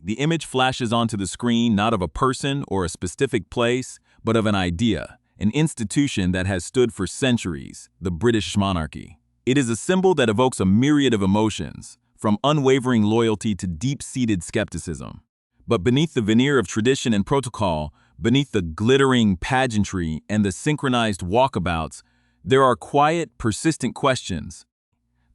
the image flashes onto the screen not of a person or a specific place, but of an idea, an institution that has stood for centuries, the British monarchy. It is a symbol that evokes a myriad of emotions, from unwavering loyalty to deep-seated skepticism. But beneath the veneer of tradition and protocol, beneath the glittering pageantry and the synchronized walkabouts, there are quiet, persistent questions.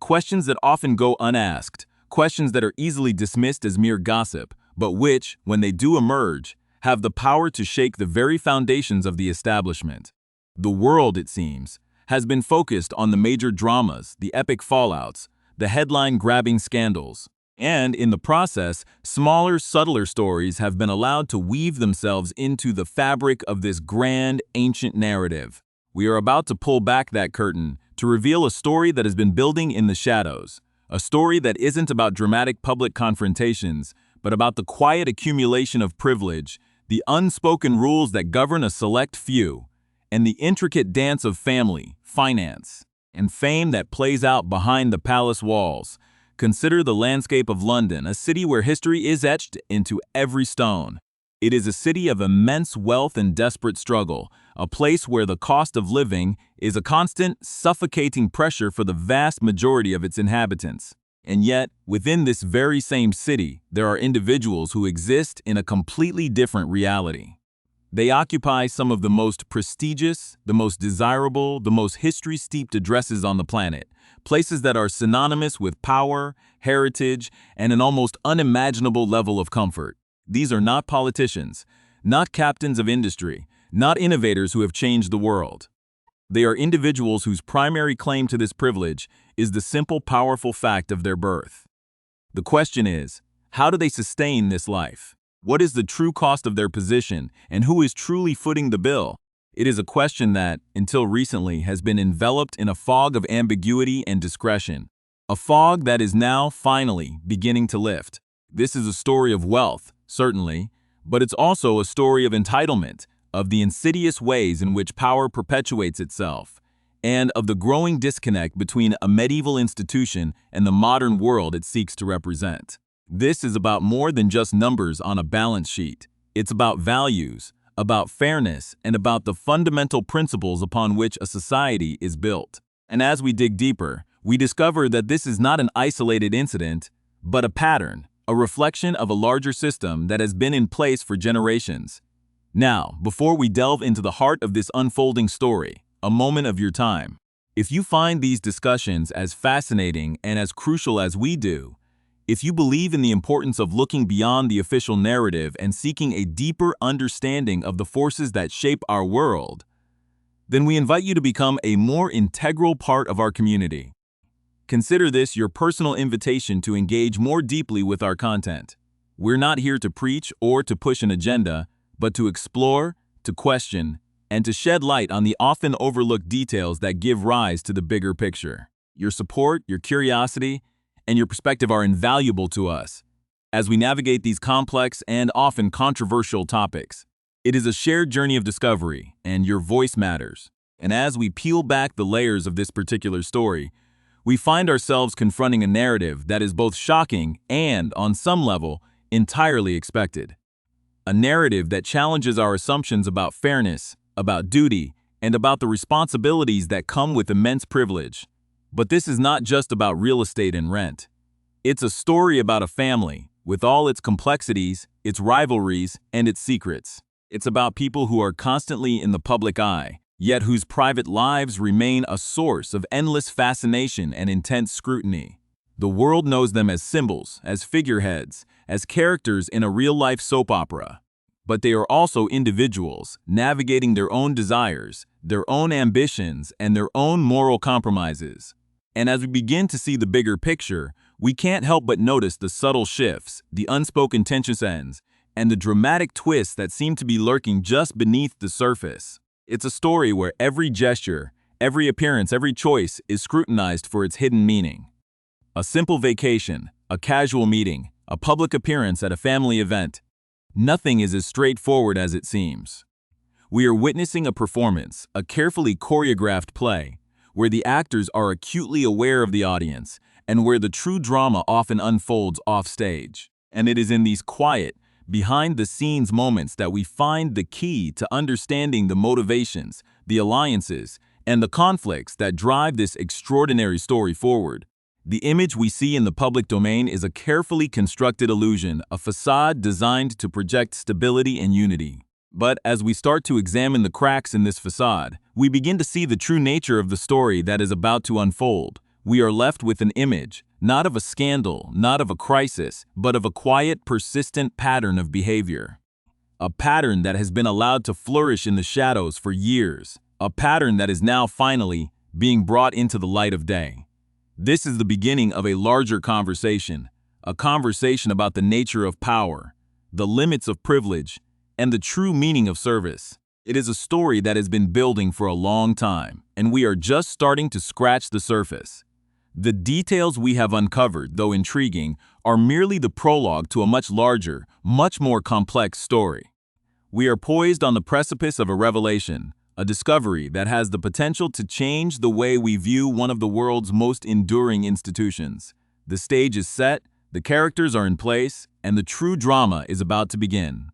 Questions that often go unasked, questions that are easily dismissed as mere gossip, but which, when they do emerge, have the power to shake the very foundations of the establishment. The world, it seems, has been focused on the major dramas, the epic fallouts, the headline-grabbing scandals, and in the process, smaller, subtler stories have been allowed to weave themselves into the fabric of this grand, ancient narrative. We are about to pull back that curtain to reveal a story that has been building in the shadows, a story that isn't about dramatic public confrontations, but about the quiet accumulation of privilege, the unspoken rules that govern a select few, and the intricate dance of family, finance, and fame that plays out behind the palace walls. Consider the landscape of London, a city where history is etched into every stone. It is a city of immense wealth and desperate struggle, a place where the cost of living is a constant, suffocating pressure for the vast majority of its inhabitants. And yet, within this very same city, there are individuals who exist in a completely different reality. They occupy some of the most prestigious, the most desirable, the most history-steeped addresses on the planet, places that are synonymous with power, heritage, and an almost unimaginable level of comfort. These are not politicians, not captains of industry, not innovators who have changed the world. They are individuals whose primary claim to this privilege is the simple, powerful fact of their birth. The question is, how do they sustain this life? What is the true cost of their position, and who is truly footing the bill? It is a question that, until recently, has been enveloped in a fog of ambiguity and discretion, a fog that is now, finally, beginning to lift. This is a story of wealth, certainly, but it's also a story of entitlement, of the insidious ways in which power perpetuates itself, and of the growing disconnect between a medieval institution and the modern world it seeks to represent. This is about more than just numbers on a balance sheet. It's about values, about fairness, and about the fundamental principles upon which a society is built. And as we dig deeper, we discover that this is not an isolated incident, but a pattern, a reflection of a larger system that has been in place for generations. Now, before we delve into the heart of this unfolding story, a moment of your time. If you find these discussions as fascinating and as crucial as we do, if you believe in the importance of looking beyond the official narrative and seeking a deeper understanding of the forces that shape our world, then we invite you to become a more integral part of our community. Consider this your personal invitation to engage more deeply with our content. We're not here to preach or to push an agenda, but to explore, to question, and to shed light on the often overlooked details that give rise to the bigger picture. Your support, your curiosity, and your perspective are invaluable to us as we navigate these complex and often controversial topics. It is a shared journey of discovery, and your voice matters. And as we peel back the layers of this particular story, we find ourselves confronting a narrative that is both shocking and, on some level, entirely expected. A narrative that challenges our assumptions about fairness, about duty, and about the responsibilities that come with immense privilege. But this is not just about real estate and rent. It's a story about a family, with all its complexities, its rivalries, and its secrets. It's about people who are constantly in the public eye, yet whose private lives remain a source of endless fascination and intense scrutiny. The world knows them as symbols, as figureheads, as characters in a real-life soap opera. But they are also individuals, navigating their own desires, their own ambitions, and their own moral compromises. And as we begin to see the bigger picture, we can't help but notice the subtle shifts, the unspoken tensions, and the dramatic twists that seem to be lurking just beneath the surface. It's a story where every gesture, every appearance, every choice is scrutinized for its hidden meaning. A simple vacation, a casual meeting, a public appearance at a family event. Nothing is as straightforward as it seems. We are witnessing a performance, a carefully choreographed play, where the actors are acutely aware of the audience and where the true drama often unfolds off stage. And it is in these quiet, behind-the-scenes moments that we find the key to understanding the motivations, the alliances, and the conflicts that drive this extraordinary story forward. The image we see in the public domain is a carefully constructed illusion, a facade designed to project stability and unity. But as we start to examine the cracks in this facade, we begin to see the true nature of the story that is about to unfold. We are left with an image, not of a scandal, not of a crisis, but of a quiet, persistent pattern of behavior. A pattern that has been allowed to flourish in the shadows for years. A pattern that is now finally being brought into the light of day. This is the beginning of a larger conversation, a conversation about the nature of power, the limits of privilege, and the true meaning of service. It is a story that has been building for a long time, and we are just starting to scratch the surface. The details we have uncovered, though intriguing, are merely the prologue to a much larger, much more complex story. We are poised on the precipice of a revelation, a discovery that has the potential to change the way we view one of the world's most enduring institutions. The stage is set, the characters are in place, and the true drama is about to begin.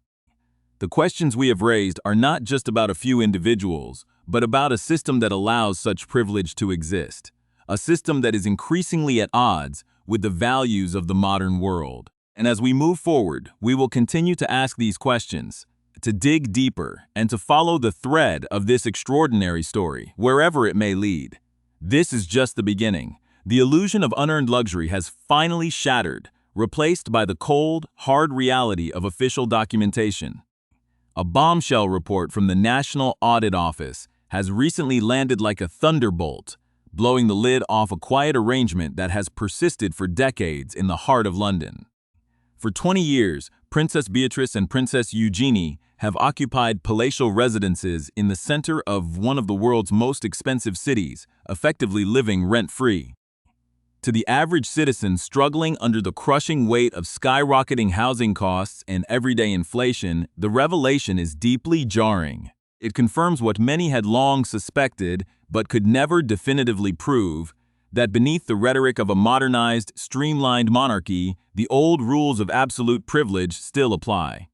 The questions we have raised are not just about a few individuals, but about a system that allows such privilege to exist. A system that is increasingly at odds with the values of the modern world. And as we move forward, we will continue to ask these questions, to dig deeper, and to follow the thread of this extraordinary story, wherever it may lead. This is just the beginning. The illusion of unearned luxury has finally shattered, replaced by the cold, hard reality of official documentation. A bombshell report from the National Audit Office has recently landed like a thunderbolt, blowing the lid off a quiet arrangement that has persisted for decades in the heart of London. For 20 years, Princess Beatrice and Princess Eugenie have occupied palatial residences in the center of one of the world's most expensive cities, effectively living rent-free. To the average citizen struggling under the crushing weight of skyrocketing housing costs and everyday inflation, the revelation is deeply jarring. It confirms what many had long suspected, but could never definitively prove, that beneath the rhetoric of a modernized, streamlined monarchy, the old rules of absolute privilege still apply.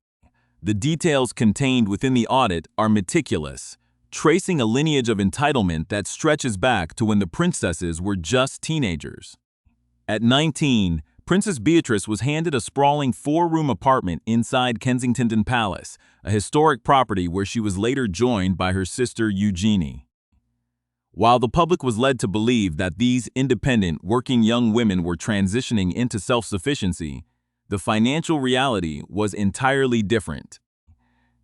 The details contained within the audit are meticulous, tracing a lineage of entitlement that stretches back to when the princesses were just teenagers. At 19, Princess Beatrice was handed a sprawling 4-room apartment inside Kensington Palace, a historic property where she was later joined by her sister Eugenie. While the public was led to believe that these independent, working young women were transitioning into self-sufficiency, the financial reality was entirely different.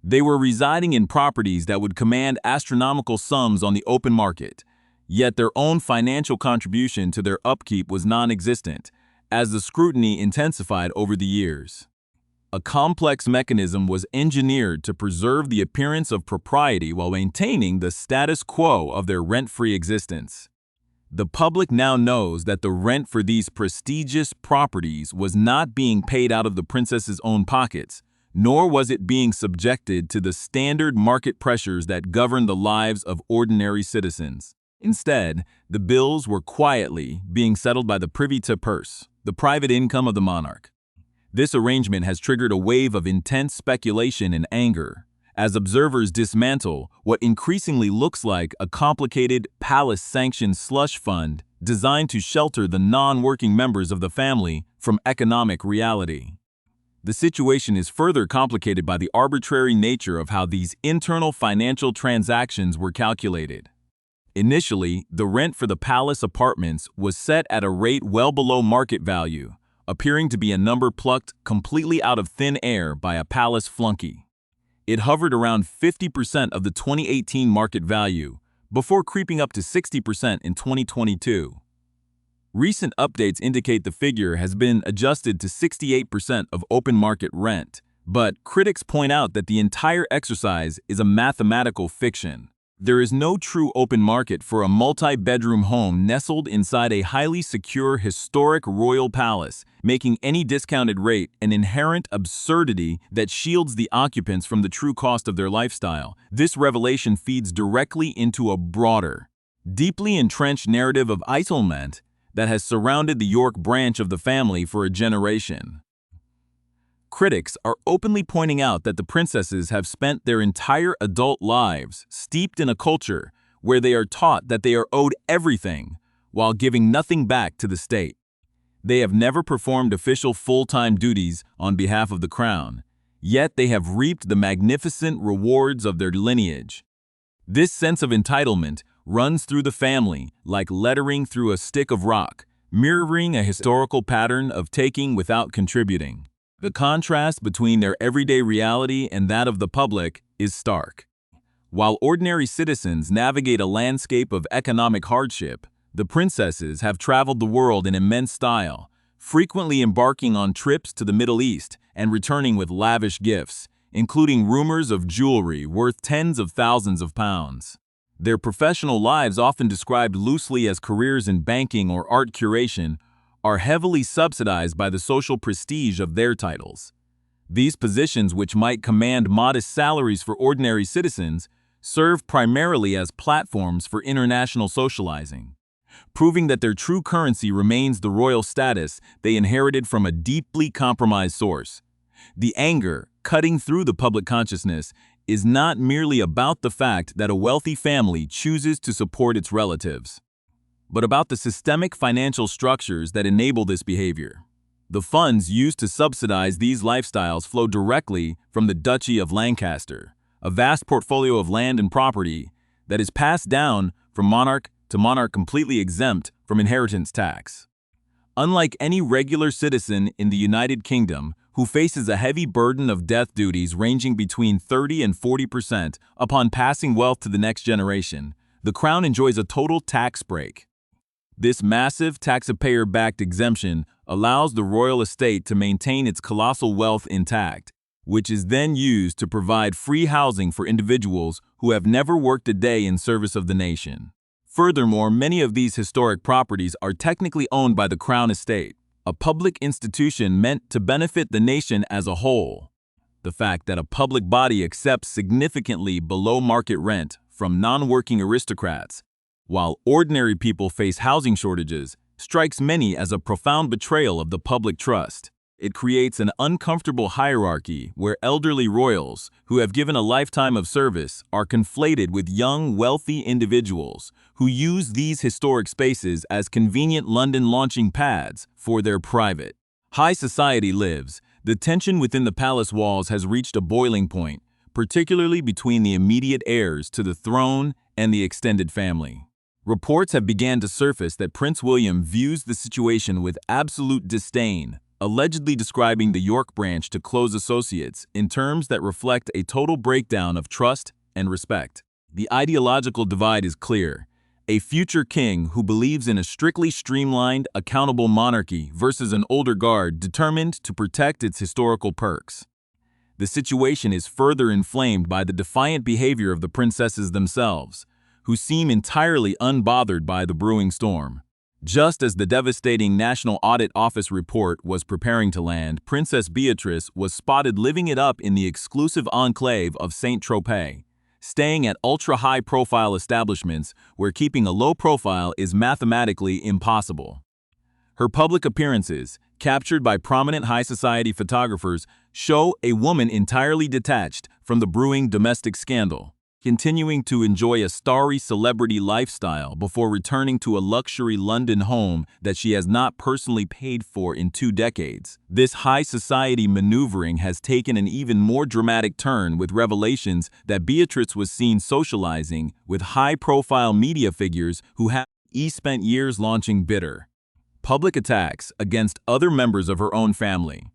They were residing in properties that would command astronomical sums on the open market, yet their own financial contribution to their upkeep was non-existent, as the scrutiny intensified over the years. A complex mechanism was engineered to preserve the appearance of propriety while maintaining the status quo of their rent-free existence. The public now knows that the rent for these prestigious properties was not being paid out of the princess's own pockets, nor was it being subjected to the standard market pressures that govern the lives of ordinary citizens. Instead, the bills were quietly being settled by the privy-to-purse, the private income of the monarch. This arrangement has triggered a wave of intense speculation and anger, as observers dismantle what increasingly looks like a complicated palace-sanctioned slush fund designed to shelter the non-working members of the family from economic reality. The situation is further complicated by the arbitrary nature of how these internal financial transactions were calculated. Initially, the rent for the palace apartments was set at a rate well below market value, appearing to be a number plucked completely out of thin air by a palace flunky. It hovered around 50% of the 2018 market value, before creeping up to 60% in 2022. Recent updates indicate the figure has been adjusted to 68% of open market rent, but critics point out that the entire exercise is a mathematical fiction. There is no true open market for a multi-bedroom home nestled inside a highly secure historic royal palace, making any discounted rate an inherent absurdity that shields the occupants from the true cost of their lifestyle. This revelation feeds directly into a broader, deeply entrenched narrative of isolement that has surrounded the York branch of the family for a generation. Critics are openly pointing out that the princesses have spent their entire adult lives steeped in a culture where they are taught that they are owed everything while giving nothing back to the state. They have never performed official full-time duties on behalf of the crown, yet they have reaped the magnificent rewards of their lineage. This sense of entitlement runs through the family like lettering through a stick of rock, mirroring a historical pattern of taking without contributing. The contrast between their everyday reality and that of the public is stark. While ordinary citizens navigate a landscape of economic hardship, the princesses have traveled the world in immense style, frequently embarking on trips to the Middle East and returning with lavish gifts, including rumors of jewelry worth tens of thousands of pounds. Their professional lives, often described loosely as careers in banking or art curation, are heavily subsidized by the social prestige of their titles. These positions, which might command modest salaries for ordinary citizens, serve primarily as platforms for international socializing, proving that their true currency remains the royal status they inherited from a deeply compromised source. The anger cutting through the public consciousness is not merely about the fact that a wealthy family chooses to support its relatives, but about the systemic financial structures that enable this behavior. The funds used to subsidize these lifestyles flow directly from the Duchy of Lancaster, a vast portfolio of land and property that is passed down from monarch to monarch, completely exempt from inheritance tax. Unlike any regular citizen in the United Kingdom, who faces a heavy burden of death duties ranging between 30 and 40% upon passing wealth to the next generation, the Crown enjoys a total tax break. This massive taxpayer-backed exemption allows the royal estate to maintain its colossal wealth intact, which is then used to provide free housing for individuals who have never worked a day in service of the nation. Furthermore, many of these historic properties are technically owned by the Crown Estate, a public institution meant to benefit the nation as a whole. The fact that a public body accepts significantly below market rent from non-working aristocrats, while ordinary people face housing shortages, strikes many as a profound betrayal of the public trust. It creates an uncomfortable hierarchy where elderly royals who have given a lifetime of service are conflated with young, wealthy individuals who use these historic spaces as convenient London launching pads for their private high society lives. The tension within the palace walls has reached a boiling point, particularly between the immediate heirs to the throne and the extended family. Reports have begun to surface that Prince William views the situation with absolute disdain, allegedly describing the York branch to close associates in terms that reflect a total breakdown of trust and respect. The ideological divide is clear. A future king who believes in a strictly streamlined, accountable monarchy versus an older guard determined to protect its historical perks. The situation is further inflamed by the defiant behavior of the princesses themselves, who seem entirely unbothered by the brewing storm. Just as the devastating National Audit Office report was preparing to land, Princess Beatrice was spotted living it up in the exclusive enclave of Saint-Tropez, staying at ultra-high-profile establishments where keeping a low profile is mathematically impossible. Her public appearances, captured by prominent high society photographers, show a woman entirely detached from the brewing domestic scandal, continuing to enjoy a starry celebrity lifestyle before returning to a luxury London home that she has not personally paid for in 2 decades. This high society maneuvering has taken an even more dramatic turn with revelations that Beatrice was seen socializing with high-profile media figures who have spent years launching bitter public attacks against other members of her own family.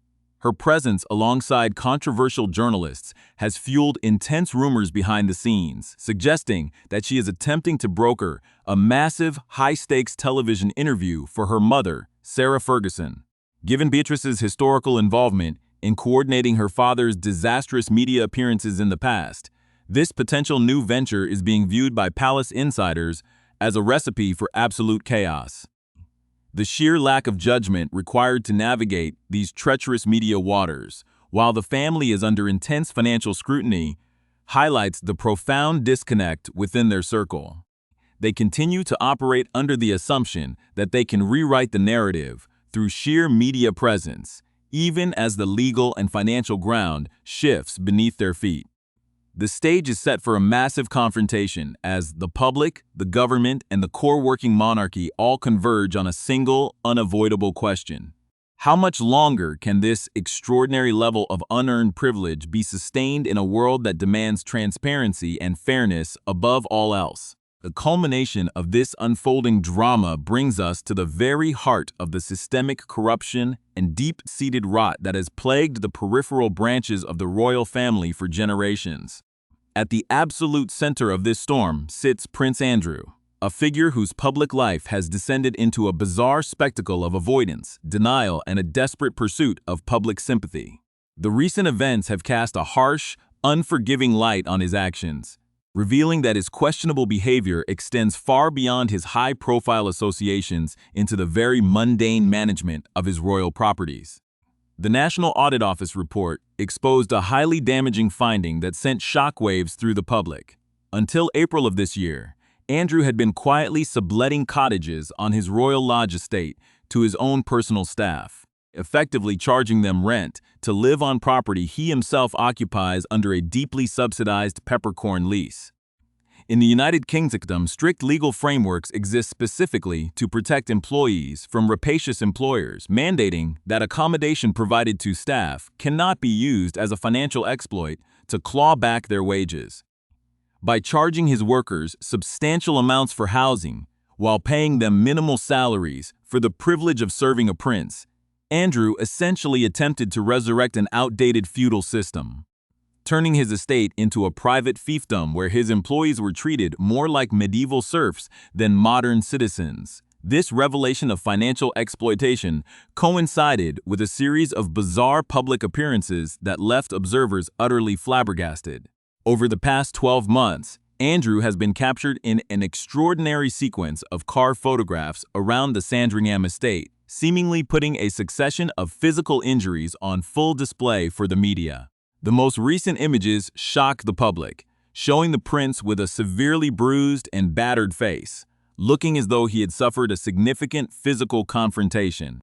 Her presence alongside controversial journalists has fueled intense rumors behind the scenes, suggesting that she is attempting to broker a massive, high-stakes television interview for her mother, Sarah Ferguson. Given Beatrice's historical involvement in coordinating her father's disastrous media appearances in the past, this potential new venture is being viewed by palace insiders as a recipe for absolute chaos. The sheer lack of judgment required to navigate these treacherous media waters, while the family is under intense financial scrutiny, highlights the profound disconnect within their circle. They continue to operate under the assumption that they can rewrite the narrative through sheer media presence, even as the legal and financial ground shifts beneath their feet. The stage is set for a massive confrontation as the public, the government, and the core working monarchy all converge on a single, unavoidable question. How much longer can this extraordinary level of unearned privilege be sustained in a world that demands transparency and fairness above all else? The culmination of this unfolding drama brings us to the very heart of the systemic corruption and deep-seated rot that has plagued the peripheral branches of the royal family for generations. At the absolute center of this storm sits Prince Andrew, a figure whose public life has descended into a bizarre spectacle of avoidance, denial, and a desperate pursuit of public sympathy. The recent events have cast a harsh, unforgiving light on his actions, revealing that his questionable behavior extends far beyond his high-profile associations into the very mundane management of his royal properties. The National Audit Office report exposed a highly damaging finding that sent shockwaves through the public. Until April of this year, Andrew had been quietly subletting cottages on his Royal Lodge estate to his own personal staff, effectively charging them rent to live on property he himself occupies under a deeply subsidized peppercorn lease. In the United Kingdom, strict legal frameworks exist specifically to protect employees from rapacious employers, mandating that accommodation provided to staff cannot be used as a financial exploit to claw back their wages. By charging his workers substantial amounts for housing while paying them minimal salaries for the privilege of serving a prince, Andrew essentially attempted to resurrect an outdated feudal system, turning his estate into a private fiefdom where his employees were treated more like medieval serfs than modern citizens. This revelation of financial exploitation coincided with a series of bizarre public appearances that left observers utterly flabbergasted. Over the past 12 months, Andrew has been captured in an extraordinary sequence of car photographs around the Sandringham estate, seemingly putting a succession of physical injuries on full display for the media. The most recent images shock the public, showing the prince with a severely bruised and battered face, looking as though he had suffered a significant physical confrontation.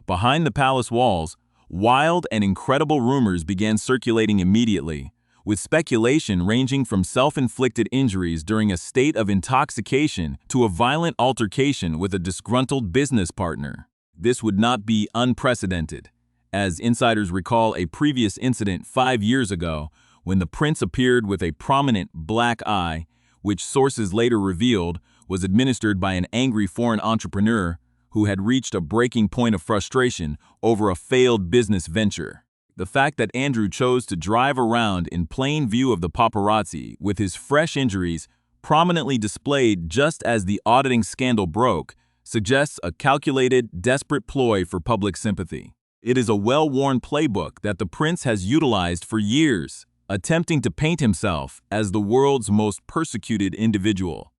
Behind the palace walls, wild and incredible rumors began circulating immediately, with speculation ranging from self-inflicted injuries during a state of intoxication to a violent altercation with a disgruntled business partner. This would not be unprecedented, as insiders recall a previous incident 5 years ago when the prince appeared with a prominent black eye, which sources later revealed was administered by an angry foreign entrepreneur who had reached a breaking point of frustration over a failed business venture. The fact that Andrew chose to drive around in plain view of the paparazzi with his fresh injuries prominently displayed just as the auditing scandal broke suggests a calculated, desperate ploy for public sympathy. It is a well-worn playbook that the prince has utilized for years, attempting to paint himself as the world's most persecuted individual.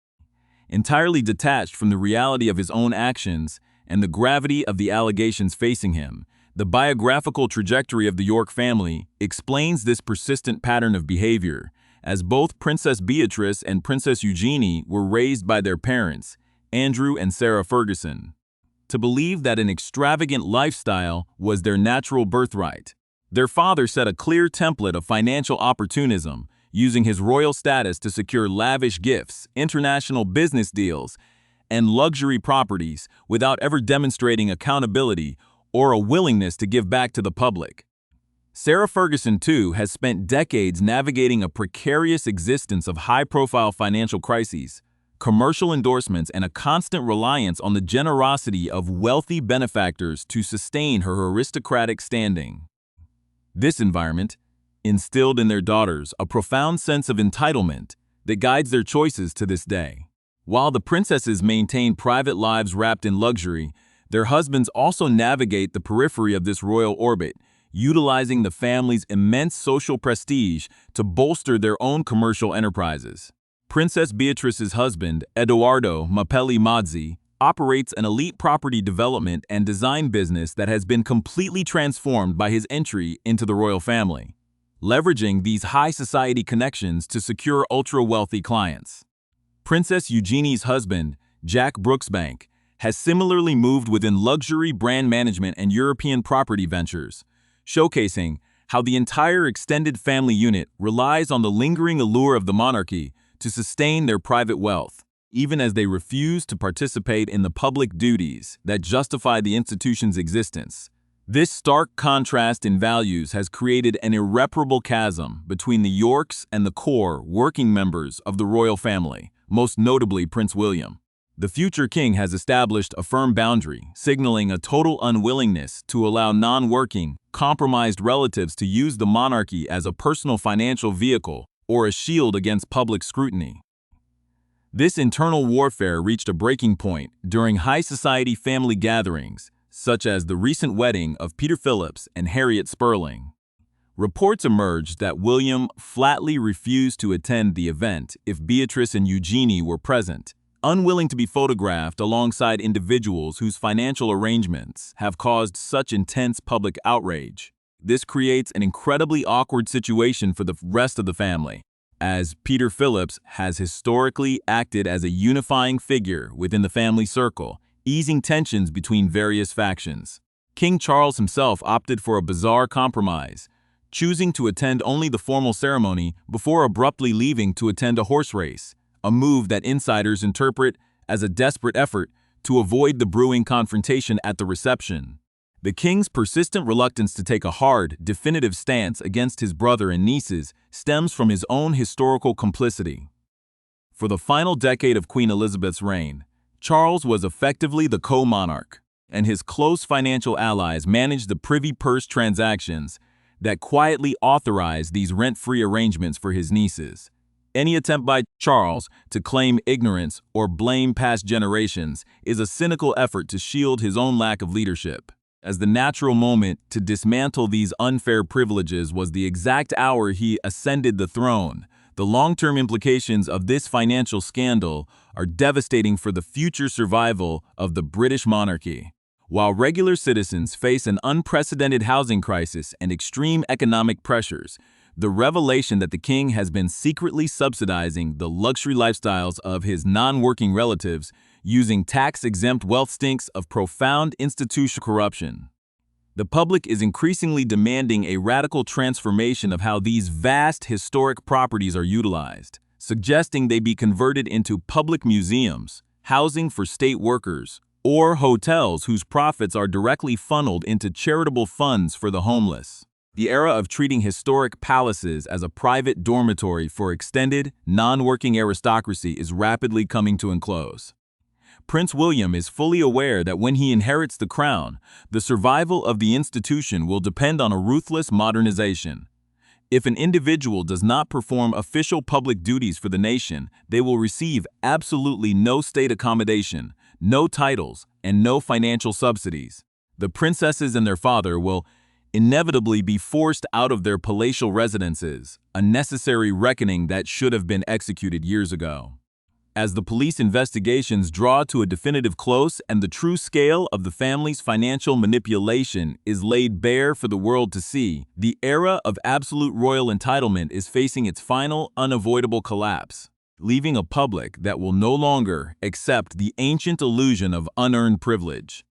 Entirely detached from the reality of his own actions and the gravity of the allegations facing him, the biographical trajectory of the York family explains this persistent pattern of behavior, as both Princess Beatrice and Princess Eugenie were raised by their parents, Andrew and Sarah Ferguson, to believe that an extravagant lifestyle was their natural birthright. Their father set a clear template of financial opportunism, using his royal status to secure lavish gifts, international business deals, and luxury properties without ever demonstrating accountability or a willingness to give back to the public. Sarah Ferguson, too, has spent decades navigating a precarious existence of high-profile financial crises, commercial endorsements, and a constant reliance on the generosity of wealthy benefactors to sustain her aristocratic standing. This environment instilled in their daughters a profound sense of entitlement that guides their choices to this day. While the princesses maintain private lives wrapped in luxury, their husbands also navigate the periphery of this royal orbit, utilizing the family's immense social prestige to bolster their own commercial enterprises. Princess Beatrice's husband, Edoardo Mapelli Mazzi, operates an elite property development and design business that has been completely transformed by his entry into the royal family, leveraging these high society connections to secure ultra-wealthy clients. Princess Eugenie's husband, Jack Brooksbank, has similarly moved within luxury brand management and European property ventures, showcasing how the entire extended family unit relies on the lingering allure of the monarchy to sustain their private wealth, even as they refuse to participate in the public duties that justify the institution's existence. This stark contrast in values has created an irreparable chasm between the Yorks and the core working members of the royal family, most notably Prince William. The future king has established a firm boundary, signaling a total unwillingness to allow non-working, compromised relatives to use the monarchy as a personal financial vehicle or a shield against public scrutiny. This internal warfare reached a breaking point during high society family gatherings, such as the recent wedding of Peter Phillips and Harriet Spurling. Reports emerged that William flatly refused to attend the event if Beatrice and Eugenie were present, unwilling to be photographed alongside individuals whose financial arrangements have caused such intense public outrage. This creates an incredibly awkward situation for the rest of the family, as Peter Phillips has historically acted as a unifying figure within the family circle, easing tensions between various factions. King Charles himself opted for a bizarre compromise, choosing to attend only the formal ceremony before abruptly leaving to attend a horse race, a move that insiders interpret as a desperate effort to avoid the brewing confrontation at the reception. The king's persistent reluctance to take a hard, definitive stance against his brother and nieces stems from his own historical complicity. For the final decade of Queen Elizabeth's reign, Charles was effectively the co-monarch, and his close financial allies managed the privy purse transactions that quietly authorized these rent-free arrangements for his nieces. Any attempt by Charles to claim ignorance or blame past generations is a cynical effort to shield his own lack of leadership, as the natural moment to dismantle these unfair privileges was the exact hour he ascended the throne. The long-term implications of this financial scandal are devastating for the future survival of the British monarchy. While regular citizens face an unprecedented housing crisis and extreme economic pressures, the revelation that the king has been secretly subsidizing the luxury lifestyles of his non-working relatives using tax-exempt wealth stinks of profound institutional corruption. The public is increasingly demanding a radical transformation of how these vast historic properties are utilized, suggesting they be converted into public museums, housing for state workers, or hotels whose profits are directly funneled into charitable funds for the homeless. The era of treating historic palaces as a private dormitory for extended, non-working aristocracy is rapidly coming to a close. Prince William is fully aware that when he inherits the crown, the survival of the institution will depend on a ruthless modernization. If an individual does not perform official public duties for the nation, they will receive absolutely no state accommodation, no titles, and no financial subsidies. The princesses and their father will inevitably be forced out of their palatial residences, a necessary reckoning that should have been executed years ago. As the police investigations draw to a definitive close and the true scale of the family's financial manipulation is laid bare for the world to see, the era of absolute royal entitlement is facing its final, unavoidable collapse, leaving a public that will no longer accept the ancient illusion of unearned privilege.